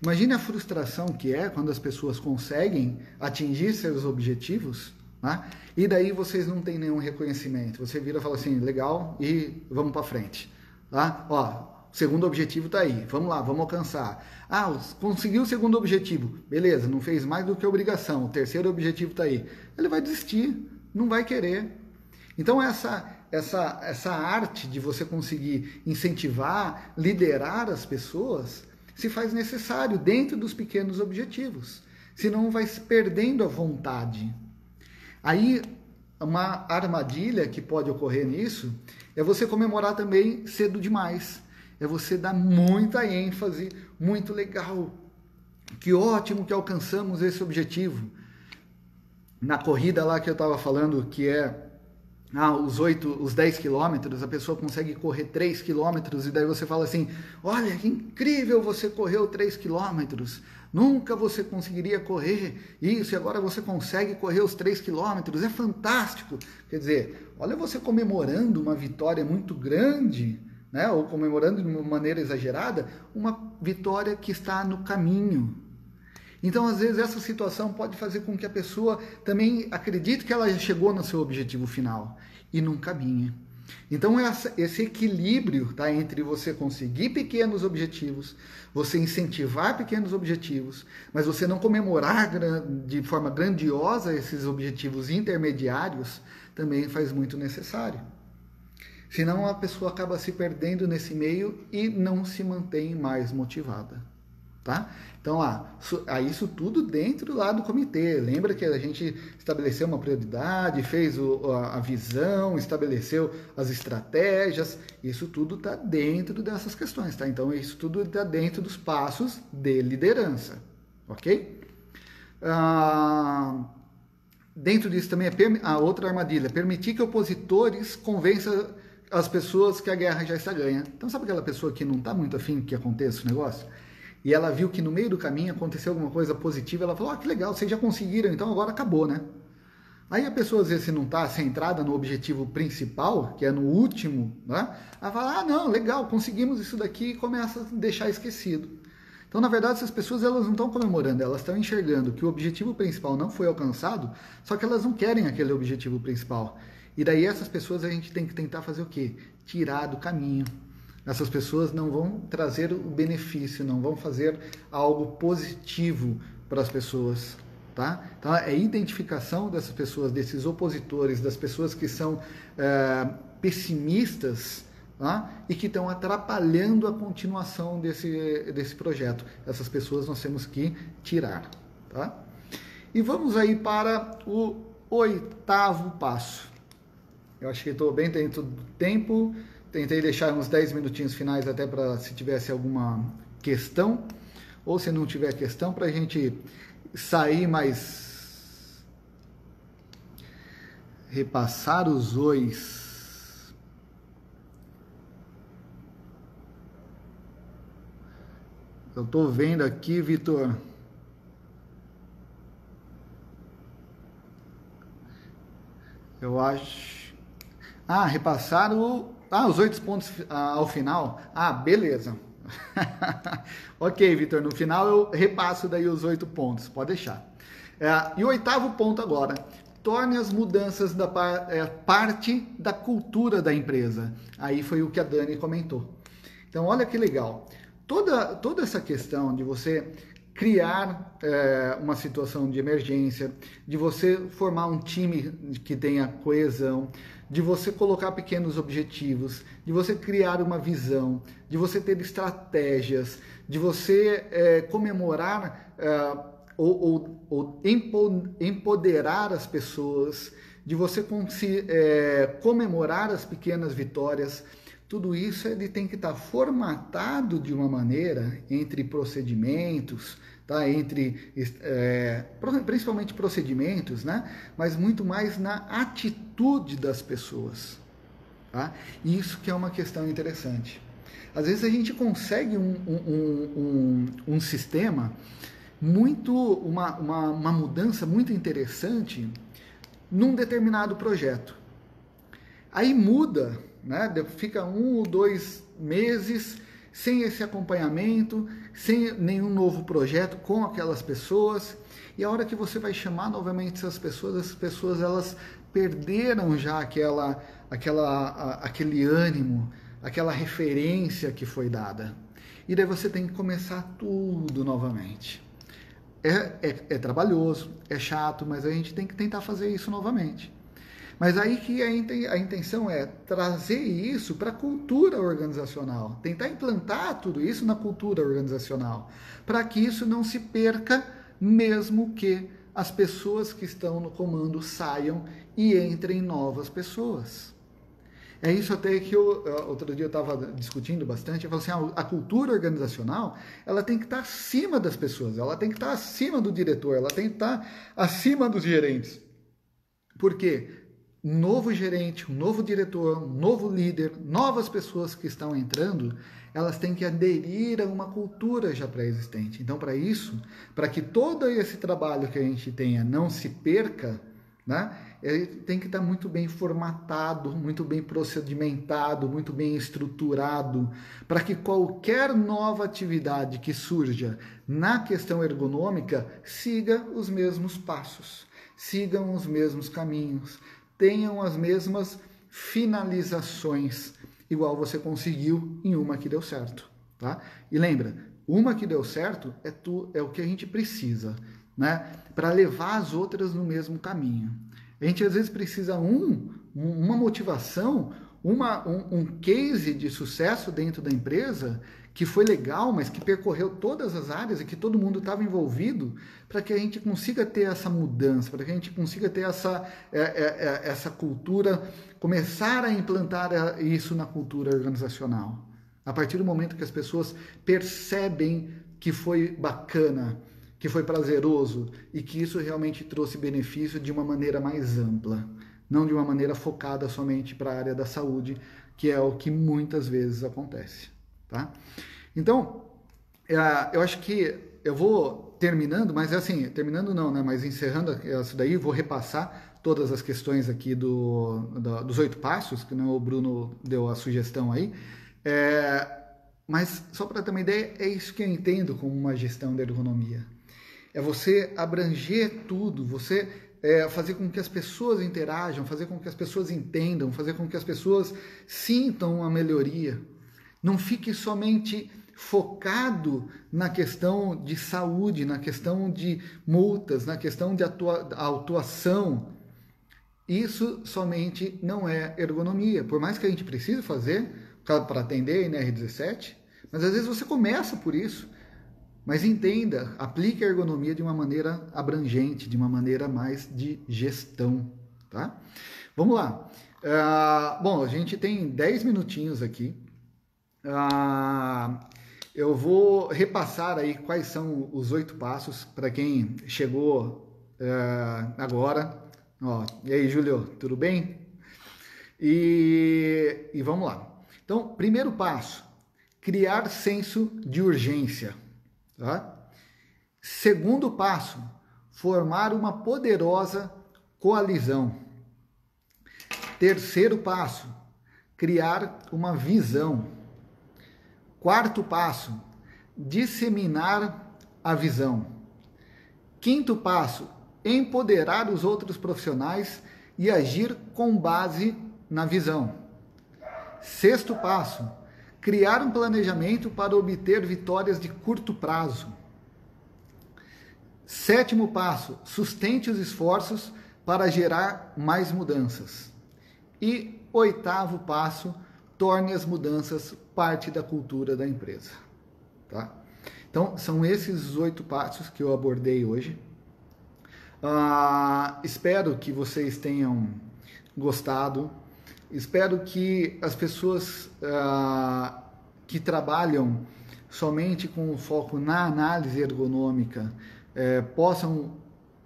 Imagine a frustração que é quando as pessoas conseguem atingir seus objetivos, né? E daí vocês não têm nenhum reconhecimento. Você vira e fala assim, legal, e vamos para frente. Tá? Ó, segundo objetivo está aí, vamos lá, vamos alcançar. Conseguiu o segundo objetivo, beleza, não fez mais do que obrigação, o terceiro objetivo está aí. Ele vai desistir, não vai querer. Então essa arte de você conseguir incentivar, liderar as pessoas, se faz necessário dentro dos pequenos objetivos, senão vai se perdendo a vontade. Aí, uma armadilha que pode ocorrer nisso é você comemorar também cedo demais. É você dar muita ênfase, muito legal, que ótimo que alcançamos esse objetivo. Na corrida lá que eu estava falando, que é os 10 quilômetros, a pessoa consegue correr 3 quilômetros e daí você fala assim, olha, que incrível, você correu 3 quilômetros, nunca você conseguiria correr isso e agora você consegue correr os 3 quilômetros, é fantástico. Quer dizer, olha você comemorando uma vitória muito grande, né? Ou comemorando de uma maneira exagerada, uma vitória que está no caminho. Então, às vezes, essa situação pode fazer com que a pessoa também acredite que ela já chegou no seu objetivo final e não caminha. Então, esse equilíbrio, tá, entre você conseguir pequenos objetivos, você incentivar pequenos objetivos, mas você não comemorar de forma grandiosa esses objetivos intermediários, também faz muito necessário. Senão, a pessoa acaba se perdendo nesse meio e não se mantém mais motivada. Tá? Então, isso tudo dentro lá do comitê. Lembra que a gente estabeleceu uma prioridade, fez a visão, estabeleceu as estratégias. Isso tudo está dentro dessas questões. Tá? Então, isso tudo está dentro dos passos de liderança. Ok? Dentro disso também a outra armadilha. Permitir que opositores convençam as pessoas que a guerra já está ganha. Então, sabe aquela pessoa que não está muito afim que aconteça o negócio? E ela viu que no meio do caminho aconteceu alguma coisa positiva, ela falou, que legal, vocês já conseguiram, então agora acabou, né? Aí a pessoa, às vezes, se não está centrada no objetivo principal, que é no último, né? Ela fala, não, legal, conseguimos isso daqui, e começa a deixar esquecido. Então, na verdade, essas pessoas elas não estão comemorando, elas estão enxergando que o objetivo principal não foi alcançado, só que elas não querem aquele objetivo principal. E daí essas pessoas a gente tem que tentar fazer o quê? Tirar do caminho. Essas pessoas não vão trazer o benefício, não vão fazer algo positivo para as pessoas, tá? Então, é a identificação dessas pessoas, desses opositores, das pessoas que são pessimistas, tá? E que estão atrapalhando a continuação desse projeto. Essas pessoas nós temos que tirar, tá? E vamos aí para o 8º passo. Eu acho que estou bem dentro do tempo. Tentei deixar uns 10 minutinhos finais até para se tivesse alguma questão, ou se não tiver questão, para a gente sair mais, repassar os ois. Eu estou vendo aqui, Vitor. Eu acho... Ah, repassaram os 8 pontos ao final. Ah, beleza. Ok, Vitor, no final eu repasso daí os 8 pontos, pode deixar. E o 8º ponto agora, torne as mudanças parte da cultura da empresa. Aí foi o que a Dani comentou. Então, olha que legal. Toda essa questão de você criar uma situação de emergência, de você formar um time que tenha coesão, de você colocar pequenos objetivos, de você criar uma visão, de você ter estratégias, de você comemorar ou empoderar as pessoas, de você comemorar as pequenas vitórias. Tudo isso ele tem que estar formatado de uma maneira entre procedimentos, tá? Principalmente procedimentos, né? Mas muito mais na atitude das pessoas. Tá? Isso que é uma questão interessante. Às vezes a gente consegue um sistema uma mudança muito interessante num determinado projeto. Aí muda, né? Fica 1 ou 2 meses sem esse acompanhamento, sem nenhum novo projeto com aquelas pessoas, e a hora que você vai chamar novamente essas pessoas elas perderam já aquele ânimo, aquela referência que foi dada. E daí você tem que começar tudo novamente. É trabalhoso, é chato, mas a gente tem que tentar fazer isso novamente. Mas aí que a intenção é trazer isso para a cultura organizacional, tentar implantar tudo isso na cultura organizacional, para que isso não se perca, mesmo que as pessoas que estão no comando saiam e entrem novas pessoas. É isso até que outro dia eu estava discutindo bastante, eu falei assim, a cultura organizacional, ela tem que estar acima das pessoas, ela tem que estar acima do diretor, ela tem que estar acima dos gerentes. Por quê? Um novo gerente, um novo diretor, um novo líder, novas pessoas que estão entrando, elas têm que aderir a uma cultura já pré-existente. Então, para isso, para que todo esse trabalho que a gente tenha não se perca, né, ele tem que estar muito bem formatado, muito bem procedimentado, muito bem estruturado, para que qualquer nova atividade que surja na questão ergonômica siga os mesmos passos, sigam os mesmos caminhos, tenham as mesmas finalizações, igual você conseguiu em uma que deu certo, tá? E lembra, uma que deu certo é o que a gente precisa, né? Para levar as outras no mesmo caminho. A gente às vezes precisa uma motivação, um case de sucesso dentro da empresa que foi legal, mas que percorreu todas as áreas e que todo mundo estava envolvido, para que a gente consiga ter essa mudança, para que a gente consiga ter essa cultura, começar a implantar isso na cultura organizacional. A partir do momento que as pessoas percebem que foi bacana, que foi prazeroso e que isso realmente trouxe benefício de uma maneira mais ampla, não de uma maneira focada somente para a área da saúde, que é o que muitas vezes acontece. Tá? Então, eu acho que eu vou terminando, mas assim, terminando não, né? Mas encerrando isso daí, vou repassar todas as questões aqui dos 8 passos, que o Bruno deu a sugestão aí. Mas só para ter uma ideia, é isso que eu entendo como uma gestão da ergonomia. É você abranger tudo, você fazer com que as pessoas interajam, fazer com que as pessoas entendam, fazer com que as pessoas sintam a melhoria. Não fique somente focado na questão de saúde, na questão de multas, na questão de autuação. Isso somente não é ergonomia. Por mais que a gente precise fazer para atender a NR17, mas às vezes você começa por isso. Mas entenda, aplique a ergonomia de uma maneira abrangente, de uma maneira mais de gestão. Tá? Vamos lá. Bom, a gente tem 10 minutinhos aqui. Eu vou repassar aí quais são os 8 passos para quem chegou agora. E aí, Júlio, tudo bem? E vamos lá. Então, primeiro passo, criar senso de urgência. Tá? Segundo passo, formar uma poderosa coalizão. Terceiro passo, criar uma visão. Quarto passo, disseminar a visão. Quinto passo, empoderar os outros profissionais e agir com base na visão. Sexto passo, criar um planejamento para obter vitórias de curto prazo. Sétimo passo, sustente os esforços para gerar mais mudanças. E oitavo passo, torne as mudanças parte da cultura da empresa. Tá? Então, são esses 8 passos que eu abordei hoje. Espero que vocês tenham gostado. Espero que as pessoas que trabalham somente com foco na análise ergonômica possam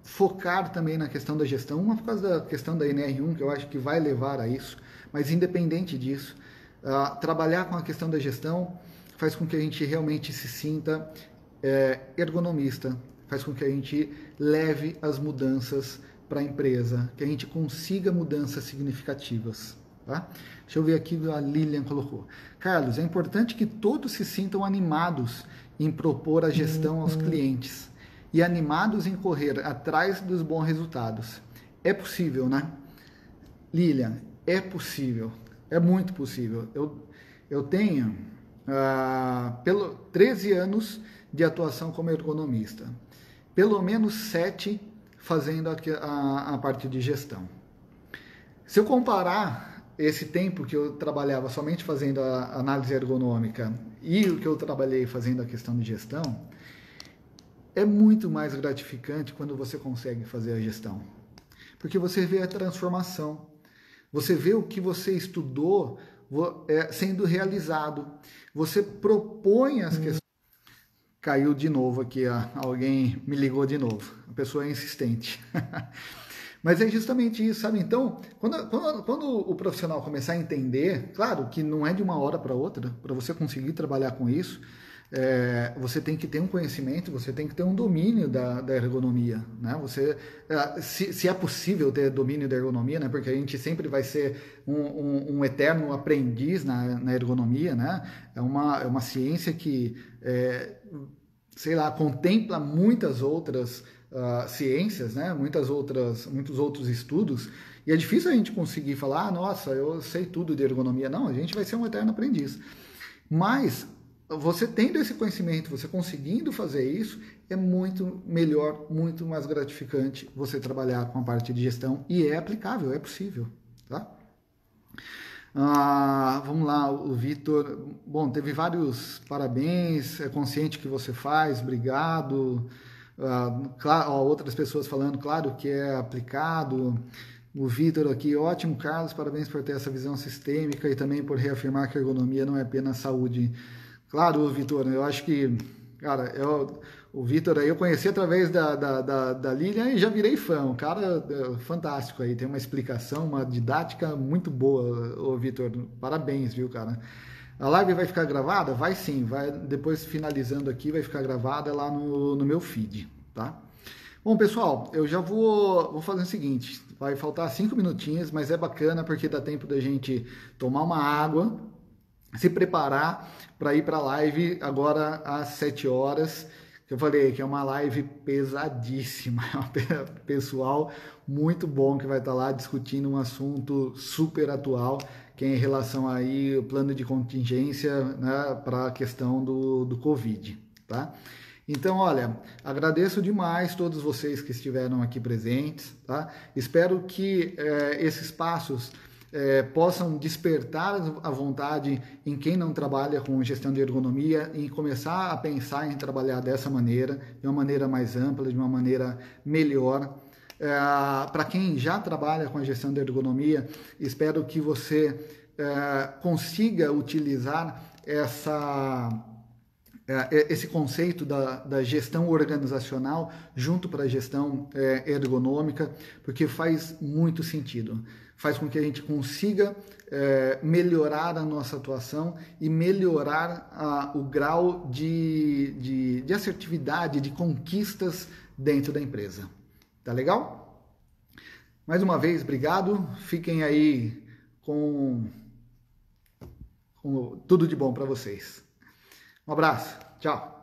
focar também na questão da gestão, uma por causa da questão da NR1, que eu acho que vai levar a isso, mas independente disso, trabalhar com a questão da gestão faz com que a gente realmente se sinta ergonomista, faz com que a gente leve as mudanças para a empresa, que a gente consiga mudanças significativas. Tá? Deixa eu ver aqui, a Lilian colocou. Carlos, é importante que todos se sintam animados em propor a gestão aos clientes e animados em correr atrás dos bons resultados. É possível, né? Lilian, é possível, é muito possível. Eu tenho 13 anos de atuação como ergonomista, pelo menos 7 fazendo a parte de gestão. Se eu comparar esse tempo que eu trabalhava somente fazendo a análise ergonômica e o que eu trabalhei fazendo a questão de gestão, é muito mais gratificante quando você consegue fazer a gestão, porque você vê a transformação, você vê o que você estudou sendo realizado, você propõe as questões. Caiu de novo aqui, alguém me ligou de novo, a pessoa é insistente. Mas é justamente isso, sabe? Então, quando o profissional começar a entender, claro que não é de uma hora para outra, para você conseguir trabalhar com isso, você tem que ter um conhecimento, você tem que ter um domínio da ergonomia, né? Se é possível ter domínio da ergonomia, né? Porque a gente sempre vai ser um eterno aprendiz na ergonomia, né? É uma ciência que, sei lá, contempla muitas outras ciências, né? Muitos outros estudos, e é difícil a gente conseguir falar, nossa, eu sei tudo de ergonomia. Não, a gente vai ser um eterno aprendiz. Mas você tendo esse conhecimento, você conseguindo fazer isso, é muito melhor, muito mais gratificante você trabalhar com a parte de gestão, e é aplicável, é possível, tá? Vamos lá, o Vitor, bom, teve vários parabéns, é consciente que você faz, obrigado. Outras pessoas falando, claro que é aplicado. O Vitor aqui, ótimo, Carlos, parabéns por ter essa visão sistêmica e também por reafirmar que a ergonomia não é apenas saúde. Claro, Vitor, eu acho que, cara, o Vitor aí eu conheci através da Lilian e já virei fã. Um cara fantástico aí, tem uma explicação, uma didática muito boa, ô Vitor. Parabéns, viu, cara? A live vai ficar gravada? Vai sim, vai, depois finalizando aqui, vai ficar gravada lá no meu feed, tá? Bom, pessoal, eu já vou fazer o seguinte, vai faltar 5 minutinhos, mas é bacana porque dá tempo da gente tomar uma água, se preparar para ir para a live agora às 7 horas, que eu falei que é uma live pesadíssima, é um pessoal muito bom que vai estar lá discutindo um assunto super atual, que é em relação aí ao plano de contingência, né, para a questão do Covid, tá? Então, olha, agradeço demais todos vocês que estiveram aqui presentes, tá? Espero que esses passos possam despertar a vontade em quem não trabalha com gestão de ergonomia e começar a pensar em trabalhar dessa maneira, de uma maneira mais ampla, de uma maneira melhor. Para quem já trabalha com a gestão de ergonomia, espero que você consiga utilizar esse conceito da gestão organizacional junto para a gestão ergonômica, porque faz muito sentido. faz com que a gente consiga melhorar a nossa atuação e melhorar o grau de assertividade, de conquistas dentro da empresa. Tá legal? Mais uma vez, obrigado. Fiquem aí com tudo de bom para vocês. Um abraço. Tchau.